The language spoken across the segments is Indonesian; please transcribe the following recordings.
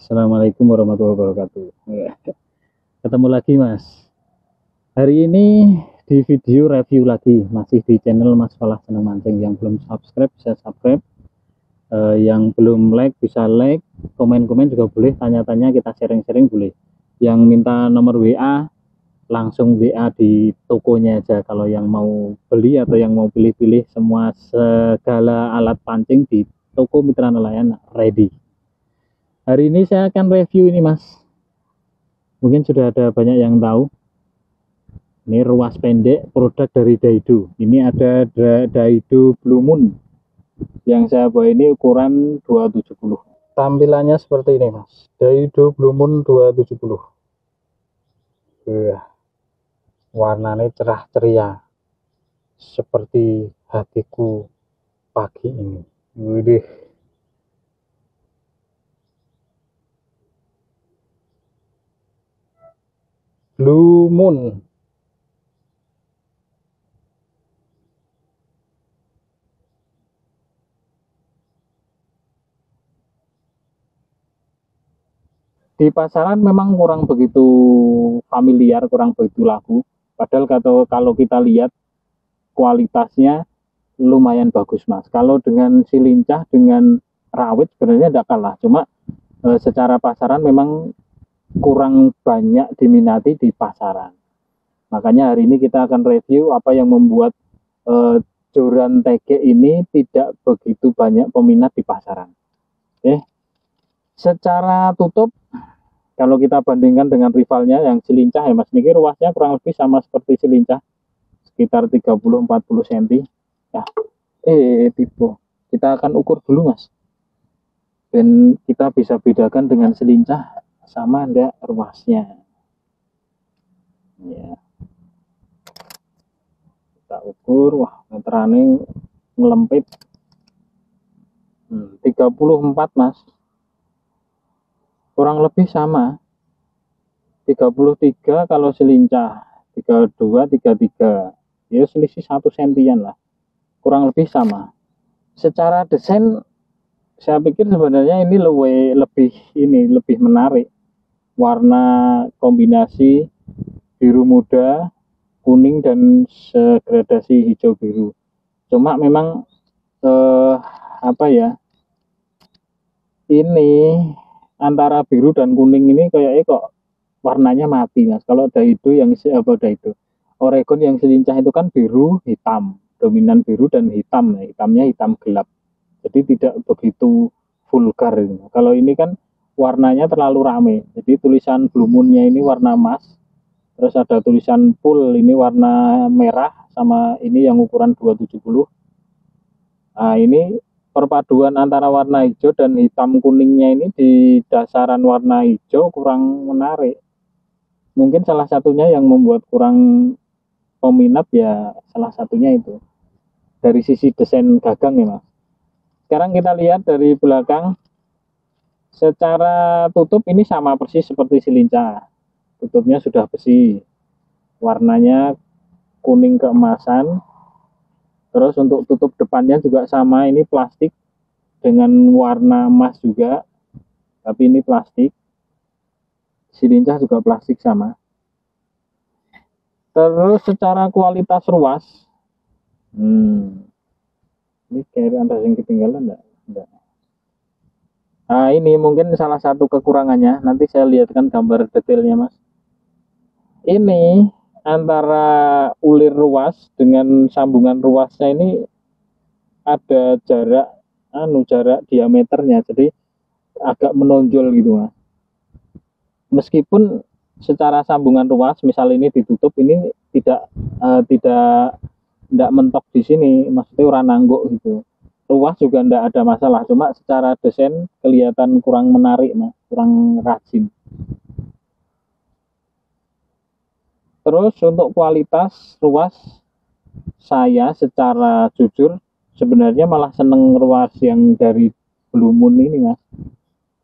Assalamualaikum warahmatullahi wabarakatuh. Ya, ketemu lagi Mas. Hari ini di video review lagi, masih di channel Mas Falah Senang Mancing. Yang belum subscribe bisa subscribe, yang belum like bisa like, komen-komen juga boleh, tanya-tanya kita sharing-sharing boleh. Yang minta nomor WA langsung WA di tokonya aja. Kalau yang mau beli atau yang mau pilih-pilih semua segala alat pancing di toko Mitra Nelayan ready. Hari ini saya akan review ini Mas. Mungkin sudah ada banyak yang tahu. Ini ruas pendek produk dari Daido. Ini ada Daido Blue Moon. Yang saya bawa ini ukuran 270. Tampilannya seperti ini Mas. Daido Blue Moon 270. Warnanya cerah ceria. Seperti hatiku pagi ini. Widih. Blue Moon. Di pasaran memang kurang begitu familiar, kurang begitu laku. Padahal kalau kita lihat kualitasnya lumayan bagus Mas. Kalau dengan si lincah, dengan rawit sebenarnya tidak kalah. Cuma secara pasaran memang kurang banyak diminati di pasaran. Makanya hari ini kita akan review apa yang membuat joran tege ini tidak begitu banyak peminat di pasaran. Secara tutup, kalau kita bandingkan dengan rivalnya yang silincah ya Mas, ini ruasnya kurang lebih sama seperti silincah, sekitar 30-40 cm ya. Tipe kita akan ukur dulu Mas, dan kita bisa bedakan dengan silincah sama enggak ruasnya ya. Kita ukur, wah meterannya ngelempit 34 Mas, kurang lebih sama 33 kalau selincah, 32 33 ya, selisih 1 sentian lah, kurang lebih sama. Secara desain saya pikir sebenarnya ini lebih menarik, warna kombinasi biru muda, kuning dan segradasi hijau biru. Cuma memang apa ya, ini antara biru dan kuning ini kayaknya kok warnanya mati Mas. Kalau Daido Daido Oregon yang selincah itu kan biru hitam, dominan biru dan hitam, hitamnya hitam gelap, jadi tidak begitu vulgar. Kalau ini kan warnanya terlalu rame, jadi tulisan Blue Moon-nya ini warna emas, terus ada tulisan full ini warna merah, sama ini yang ukuran 270. Nah ini perpaduan antara warna hijau dan hitam kuningnya ini di dasaran warna hijau kurang menarik. Mungkin salah satunya yang membuat kurang peminat ya, salah satunya itu dari sisi desain gagang ya Mas. Sekarang kita lihat dari belakang. Secara tutup ini sama persis seperti silincah, tutupnya sudah besi, warnanya kuning keemasan. Terus untuk tutup depannya juga sama, ini plastik dengan warna emas juga, tapi ini plastik. Silincah juga plastik sama. Terus secara kualitas ruas, ini kayak ada yang ketinggalan enggak? Nah ini mungkin salah satu kekurangannya, nanti saya lihatkan gambar detailnya Mas. Ini antara ulir ruas dengan sambungan ruasnya ini ada jarak diameternya, jadi agak menonjol gitu Mas. Meskipun secara sambungan ruas, misal ini ditutup, ini tidak mentok di sini, maksudnya orang nangguk gitu. Ruas juga tidak ada masalah, cuma secara desain kelihatan kurang menarik Mas, kurang rajin. Terus untuk kualitas ruas, saya secara jujur sebenarnya malah seneng ruas yang dari Blue Moon ini Mas.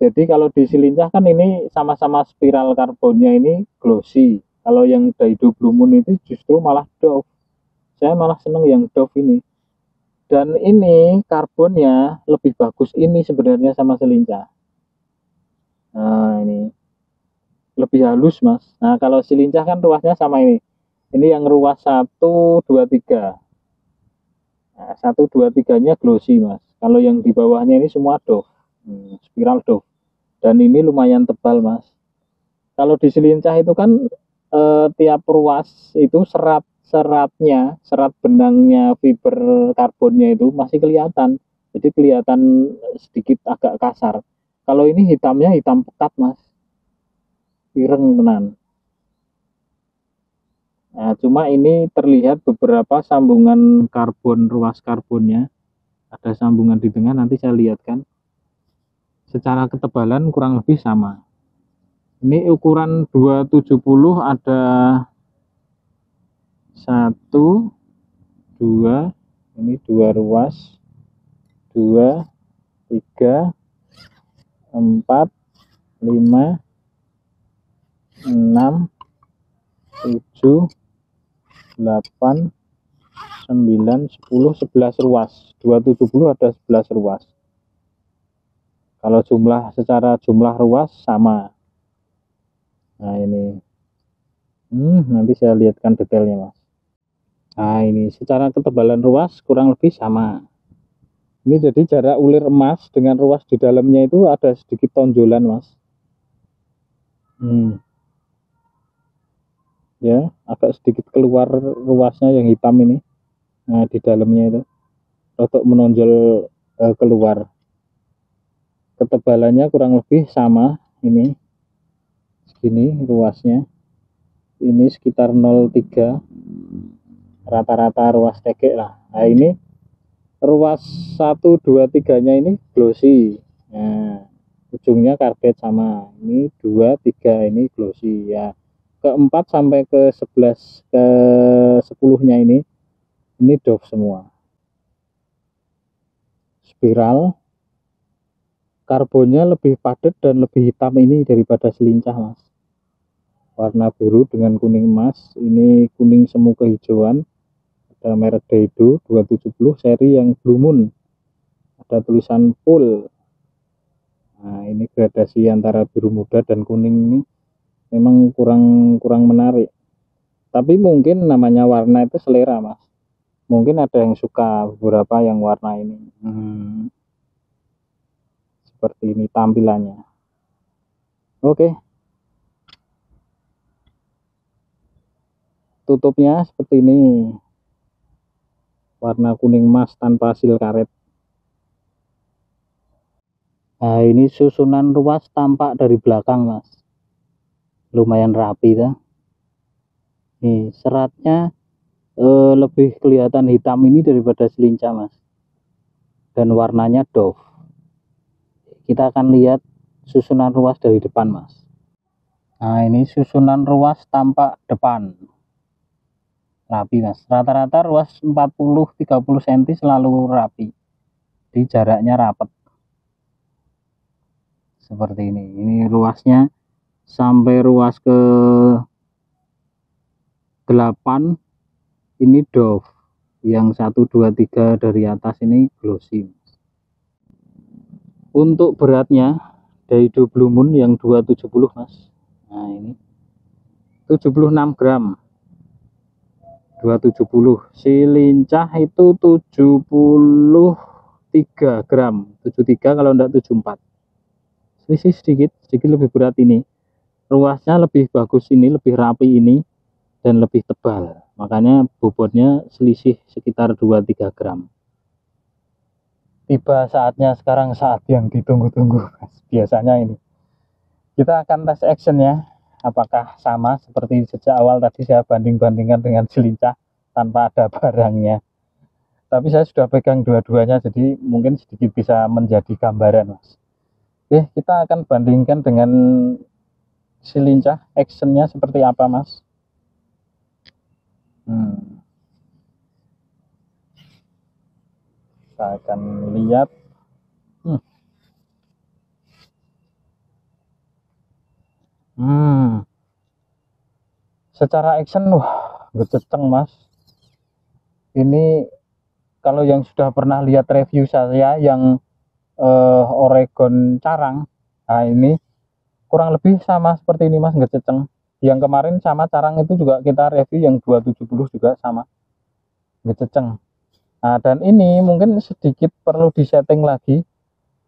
Jadi kalau di silincah kan ini sama-sama spiral karbonnya ini glossy. Kalau yang Daido Blue Moon itu justru malah doff. Saya malah seneng yang doff ini. Dan ini karbonnya lebih bagus ini sebenarnya sama silincah. lebih halus mas. Nah kalau si lincah kan ruasnya sama ini yang ruas 1, 2, 3. Nah, 1, 2, 3-nya glossy mas. Kalau yang di bawahnya ini semua doff, spiral doff. Dan ini lumayan tebal mas. Kalau di silincah itu kan tiap ruas itu serat benangnya fiber karbonnya itu masih kelihatan. Jadi kelihatan sedikit agak kasar. Kalau ini hitamnya hitam pekat mas, ireng tenan. Nah, cuma ini terlihat beberapa sambungan karbon, ruas karbonnya. Ada sambungan di tengah, nanti saya lihatkan. Secara ketebalan kurang lebih sama. Ini ukuran 270 ada 1, 2, ini 2 ruas, 2, 3, 4, 5, 6, 7, 8, 9, 10, 11 ruas. 270 ada 11 ruas. Kalau secara jumlah ruas sama. Nah ini nanti saya lihatkan detailnya mas. Nah ini secara ketebalan ruas kurang lebih sama. Ini jadi jarak ulir emas dengan ruas di dalamnya itu ada sedikit tonjolan mas. Ya agak sedikit keluar ruasnya yang hitam ini. Nah di dalamnya itu untuk menonjol keluar. Ketebalannya kurang lebih sama ini. Segini ruasnya. Ini sekitar 0,3 rata-rata ruas tegek lah. Nah ini ruas 1, 2, 3-nya ini glossy. Nah ujungnya karbet sama. Ini 2, 3 ini glossy ya. Ke-4 sampai ke-11 ke-10-nya ini doff semua. Spiral karbonnya lebih padat dan lebih hitam ini daripada selincah mas. Warna biru dengan kuning emas, ini kuning semu kehijauan. Ada merek Daido 270 seri yang Blue Moon, ada tulisan full. Nah ini gradasi antara biru muda dan kuning ini memang kurang menarik, tapi mungkin namanya warna itu selera mas. Mungkin ada yang suka beberapa yang warna ini. Seperti ini tampilannya. Oke. Tutupnya seperti ini, warna kuning emas tanpa sil karet. Nah ini susunan ruas tampak dari belakang mas, lumayan rapi ya. Nih seratnya lebih kelihatan hitam ini daripada selincah mas, dan warnanya doff. Kita akan lihat susunan ruas dari depan mas. Nah ini susunan ruas tampak depan rapi mas. Rata-rata ruas 40-30 cm selalu rapi, di jaraknya rapat seperti ini ruasnya sampai ruas ke 8 ini doff, yang 1, 2, 3 dari atas ini glossy. Untuk beratnya Daido Blue Moon yang 270 mas. Nah ini 76 gram 270. Si lincah itu 73 gram 73 kalau enggak 74. Selisih sedikit lebih berat ini. Ruasnya lebih bagus ini, lebih rapi ini, dan lebih tebal. Makanya bobotnya selisih sekitar 2-3 gram. Tiba saatnya sekarang, saat yang ditunggu-tunggu. Biasanya ini kita akan tes action ya, apakah sama seperti sejak awal tadi saya banding-bandingkan dengan selincah tanpa ada barangnya. Tapi saya sudah pegang dua-duanya, jadi mungkin sedikit bisa menjadi gambaran mas. Oke, kita akan bandingkan dengan selincah, actionnya seperti apa mas. Kita akan lihat. Secara action gececeng mas. Ini kalau yang sudah pernah lihat review saya yang Oregon Carang, nah ini kurang lebih sama seperti ini mas, ngececeng. Yang kemarin sama carang itu juga kita review yang 270 juga sama ngececeng. Nah, dan ini mungkin sedikit perlu disetting lagi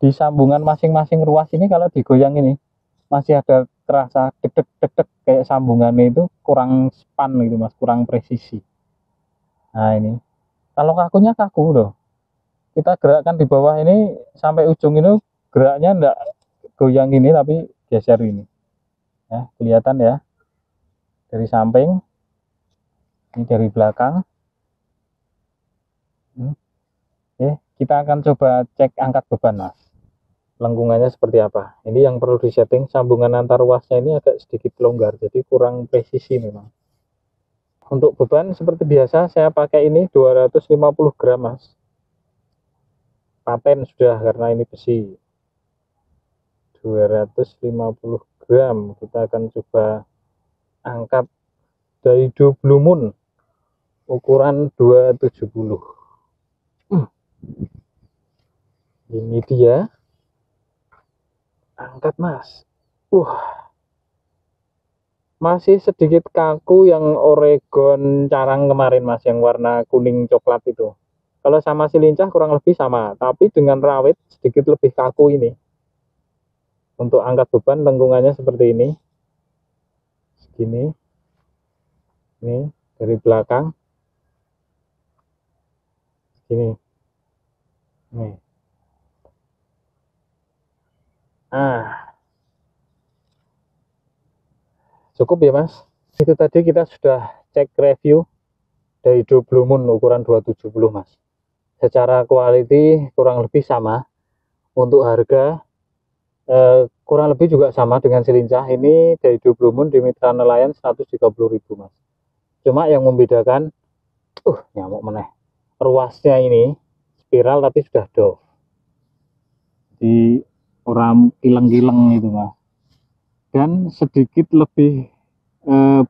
di sambungan masing-masing ruas ini. Kalau digoyang ini masih ada terasa dedek kayak sambungannya itu kurang span gitu mas, kurang presisi. Nah ini kalau kakunya kaku loh, kita gerakkan di bawah ini sampai ujung ini geraknya enggak goyang ini tapi geser ini ya, kelihatan ya dari samping, ini dari belakang. Oke, kita akan coba cek angkat beban mas, lengkungannya seperti apa. Ini yang perlu disetting, sambungan antar ruasnya ini agak sedikit longgar, jadi kurang presisi memang. Untuk beban seperti biasa saya pakai ini 250 gram mas, paten sudah karena ini besi. 250 gram kita akan coba angkat Daido Blue Moon ukuran 270. Ini dia, angkat mas. Masih sedikit kaku yang Oregon carang kemarin mas, yang warna kuning coklat itu. Kalau sama si lincah kurang lebih sama, tapi dengan rawit sedikit lebih kaku ini. Untuk angkat beban lengkungannya seperti ini, segini, ini dari belakang, segini, nih. Cukup ya mas. Itu tadi kita sudah cek review Daido Blue Moon ukuran 270 mas. Secara quality kurang lebih sama. Untuk harga kurang lebih juga sama dengan si lincah. Ini Daido Blue Moon di Mitra Nelayan 130.000 mas. Cuma yang membedakan nyamuk meneh, ruasnya ini spiral tapi sudah doff, di orang kileng-kileng itu mas, dan sedikit lebih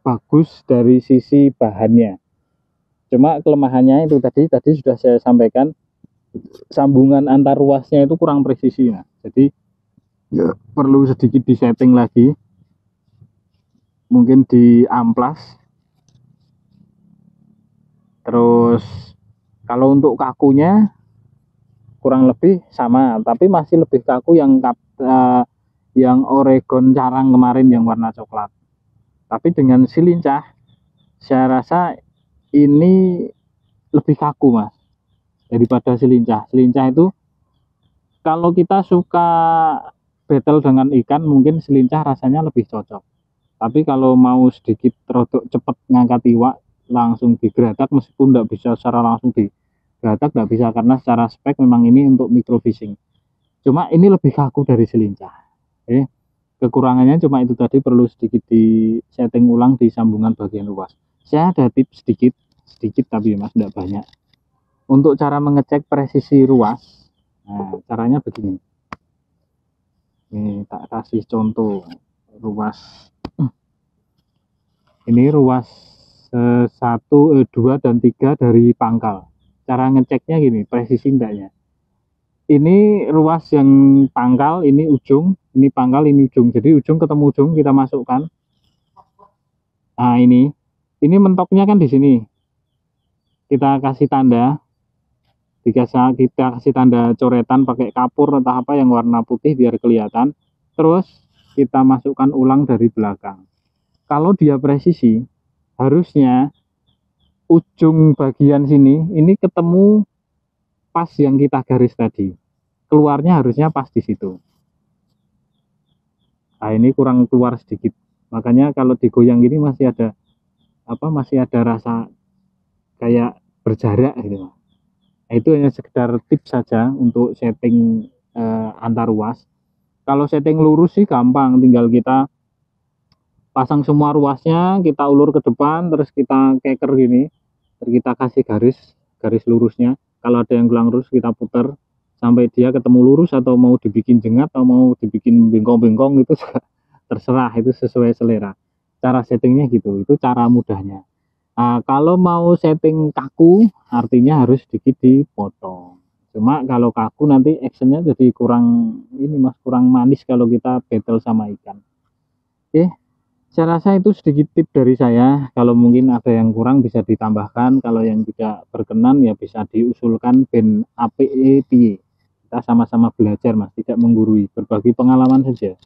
bagus dari sisi bahannya. Cuma kelemahannya itu tadi sudah saya sampaikan, sambungan antar ruasnya itu kurang presisi ya. Jadi ya, perlu sedikit disetting lagi, mungkin di amplas. Terus kalau untuk kakunya kurang lebih sama, tapi masih lebih kaku yang Oregon carang kemarin yang warna coklat. Tapi dengan si lincah saya rasa ini lebih kaku mas daripada si lincah. Si lincah itu kalau kita suka battle dengan ikan, mungkin si lincah rasanya lebih cocok. Tapi kalau mau sedikit rodok cepet ngangkat iwak, langsung digeratak, meskipun tidak bisa secara langsung digeratak, tidak bisa karena secara spek memang ini untuk microfishing. Cuma ini lebih kaku dari si lincah. Oke. Kekurangannya cuma itu tadi, perlu sedikit di setting ulang di sambungan bagian ruas. Saya ada tips sedikit tapi mas tidak banyak. Untuk cara mengecek presisi ruas, nah caranya begini. Ini tak kasih contoh ruas. Ini ruas 1, 2 dan 3 dari pangkal. Cara ngeceknya gini, presisi enggaknya. Ini ruas yang pangkal, ini ujung, ini pangkal, ini ujung. Jadi ujung ketemu ujung kita masukkan. Nah ini mentoknya kan di sini. Kita kasih tanda, kita kasih tanda coretan pakai kapur atau apa yang warna putih biar kelihatan. Terus kita masukkan ulang dari belakang. Kalau dia presisi, harusnya ujung bagian sini ini ketemu pas yang kita garis tadi. Keluarnya harusnya pas di situ. Nah, ini kurang keluar sedikit. Makanya kalau digoyang gini masih ada rasa kayak berjarak gitu. Nah, itu hanya sekedar tips saja untuk setting antar ruas. Kalau setting lurus sih gampang, tinggal kita pasang semua ruasnya, kita ulur ke depan, terus kita keker gini, terus kita kasih garis lurusnya. Kalau ada yang kurang lurus kita putar sampai dia ketemu lurus, atau mau dibikin jengat atau mau dibikin bengkong-bengkong itu terserah, itu sesuai selera. Cara settingnya gitu, itu cara mudahnya. Nah, kalau mau setting kaku artinya harus sedikit dipotong. Cuma kalau kaku nanti actionnya jadi kurang ini mas, kurang manis kalau kita battle sama ikan. Oke, saya rasa itu sedikit tip dari saya. Kalau mungkin ada yang kurang bisa ditambahkan, kalau yang tidak berkenan ya bisa diusulkan ben APE piye. Kita sama-sama belajar Mas, tidak menggurui, berbagi pengalaman saja.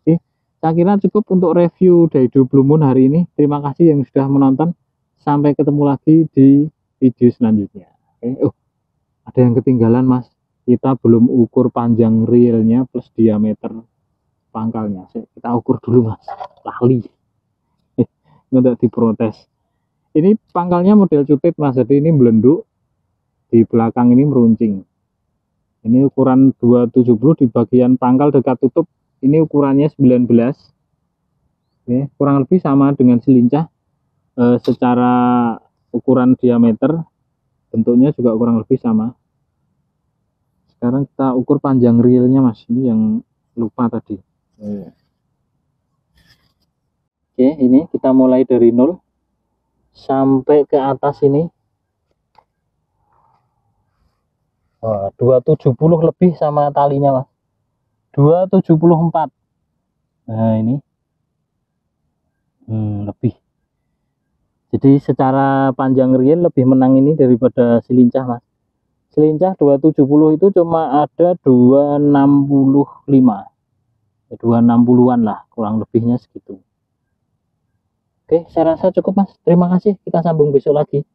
Oke, saya kira cukup untuk review Daido Blue Moon hari ini. Terima kasih yang sudah menonton. Sampai ketemu lagi di video selanjutnya. Oke. Ada yang ketinggalan Mas. Kita belum ukur panjang realnya plus diameter pangkalnya. Kita ukur dulu Mas. Lali. Untuk diprotes. Ini pangkalnya model cutit Mas. Jadi ini belenduk. Di belakang ini meruncing. Ini ukuran 270 di bagian pangkal dekat tutup. Ini ukurannya 19. Oke, kurang lebih sama dengan selincah. Secara ukuran diameter bentuknya juga kurang lebih sama. Sekarang kita ukur panjang realnya Mas, ini yang lupa tadi. Oke, ini kita mulai dari 0 sampai ke atas ini. Wah, 270 lebih sama talinya Mas, 274. Nah ini lebih. Jadi secara panjang real lebih menang ini daripada selincah Mas. Selincah 270 itu cuma ada 265, 260-an lah, kurang lebihnya segitu. Oke, saya rasa cukup Mas. Terima kasih. Kita sambung besok lagi.